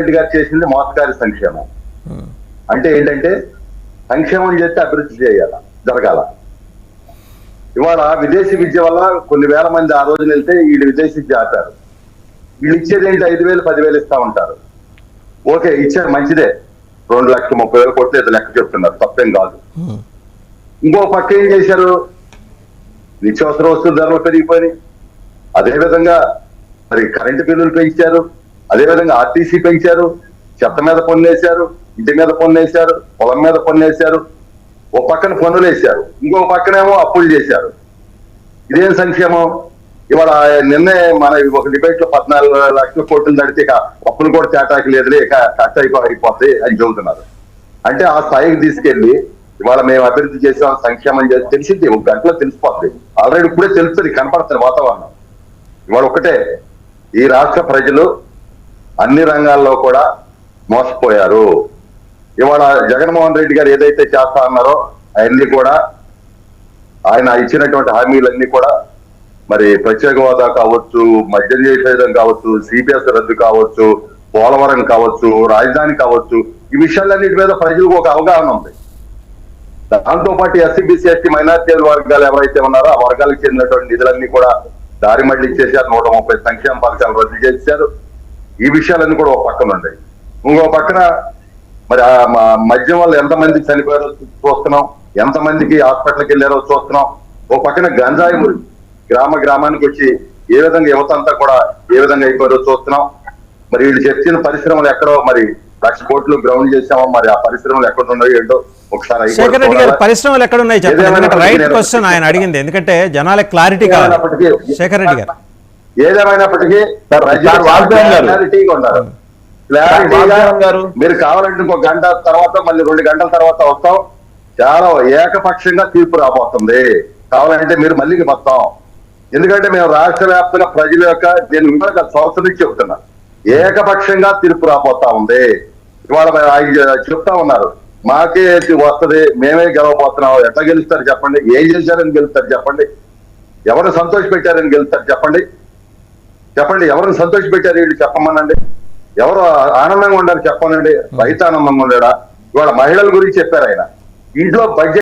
రెడ్డి గారు చేసింది మోసకారి సంక్షేమం. అంటే ఏంటంటే సంక్షేమం చేస్తే అభివృద్ధి చేయాల జరగాల. ఇవాళ విదేశీ విద్య వల్ల కొన్ని వేల మంది ఆ రోజున వెళ్తే వీళ్ళు విదేశీ విద్య ఆపారు. వీళ్ళు ఇచ్చేది ఏంటి 5,000 10,000 ఇస్తా ఉంటారు. ఓకే, ఇచ్చారు, మంచిదే. 2,30,000 కోట్లు ఏదో లెక్క చెప్తున్నారు, తప్పేం కాదు. ఇంకో పక్క ఏం చేశారు, నిత్యావసర వస్తువుల ధరలు పెరిగిపోయినాయి. అదేవిధంగా మరి కరెంటు బిల్లులు పెంచారు, అదేవిధంగా ఆర్టీసీ పెంచారు, చెత్త మీద పన్ను వేశారు, ఇంటి మీద పన్ను వేశారు, పొలం మీద పన్ను వేశారు. ఓ పక్కన పన్నులు వేశారు, ఇంకో పక్కనేమో అప్పులు చేశారు. ఇదేం సంక్షేమం? ఇవాళ నిన్నే మన ఒక డిబేట్ లో 14 లక్షల కోట్లు దాడితే ఇక అప్పులు కూడా చేటాకి లేదులే, ఇక కష్ట అయిపోతాయి అని చెబుతున్నారు. అంటే ఆ స్థాయికి తీసుకెళ్లి ఇవాళ మేము అభివృద్ధి చేసాం, సంక్షేమం చేసి తెలిసింది, ఒక గంటలో తెలిసిపోతుంది. ఆల్రెడీ ఇప్పుడే తెలుస్తుంది, కనపడుతుంది వాతావరణం. ఇవాళ ఒకటే, ఈ రాష్ట్ర ప్రజలు అన్ని రంగాల్లో కూడా మోసపోయారు. ఇవాళ జగన్మోహన్ రెడ్డి గారు ఏదైతే చేస్తా అన్నారో అవన్నీ కూడా, ఆయన ఇచ్చినటువంటి హామీలన్నీ కూడా, మరి ప్రత్యేక హోదా కావచ్చు, మద్యం నిషేధం కావచ్చు, సిపిఎస్ రద్దు కావచ్చు, పోలవరం కావచ్చు, రాజధాని కావచ్చు, ఈ విషయాలన్నిటి మీద ప్రజలకు ఒక అవగాహన ఉంది. దాంతో పాటు ఎస్సీ బీసీ ఎస్టీ మైనార్టీ వర్గాలు ఎవరైతే ఉన్నారో ఆ వర్గాలకు చెందినటువంటి నిధులన్నీ కూడా దారి మళ్లీ ఇచ్చేసారు. 130 సంక్షేమ పథకాలు రద్దు చేశారు. ఈ విషయాలన్నీ కూడా ఒక పక్కన ఉన్నాయి. ఇంకో పక్కన మరి మద్యం వల్ల ఎంతమంది చనిపోయారో చూస్తున్నాం, ఎంతమందికి హాస్పిటల్కి వెళ్ళారో చూస్తున్నాం. ఓ పక్కన గంజాయి గ్రామానికి వచ్చి ఏ విధంగా యువత అంతా కూడా ఏ విధంగా అయిపోయారో చూస్తున్నాం. మరి వీళ్ళు చెప్పిన పరిశ్రమలు ఎక్కడో, మరి 1,00,000 కోట్లు గ్రౌండ్ చేసామో, మరి ఆ పరిశ్రమలు ఎక్కడ ఉన్నాయో ఏంటో ఒకసారి. శేఖర్ రెడ్డి గారు, పరిశ్రమలు ఎక్కడ ఉన్నాయి చెప్పండి. రైట్ క్వశ్చన్ ఆయన అడిగింది, ఎందుకంటే జనాలకు క్లారిటీ కావాలి. శేఖర్ రెడ్డి గారు, ఏదేమైనప్పటికీ క్లారిటీగా ఉన్నారు. మీరు కావాలంటే ఇంకో గంట తర్వాత, మళ్ళీ 2 గంటల తర్వాత వస్తాం. చాలా ఏకపక్షంగా తీర్పు రాబోతుంది. కావాలంటే మీరు మళ్ళీ వస్తాం. ఎందుకంటే మేము రాష్ట్ర వ్యాప్తంగా ప్రజల యొక్క నేను సంవత్సరం నుంచి చెబుతున్నా, ఏకపక్షంగా తీర్పు రాబోతా ఉంది. ఇవాళ చెప్తా ఉన్నారు, మాకే వస్తుంది, మేమే గెలవబోతున్నాం. ఎట్లా గెలుస్తారు చెప్పండి? ఏం చేశారని గెలుస్తారు చెప్పండి? ఎవరిని సంతోష పెట్టారని గెలుస్తారు చెప్పండి? ఎవరిని సంతోష పెట్టారు వీళ్ళు చెప్పమనండి. ఎవరు ఆనందంగా ఉండాలి చెప్పనండి? రైతు ఆనందంగా ఉండాడా? ఇవాళ మహిళల గురించి చెప్పారు ఆయన. ఇంట్లో బడ్జెట్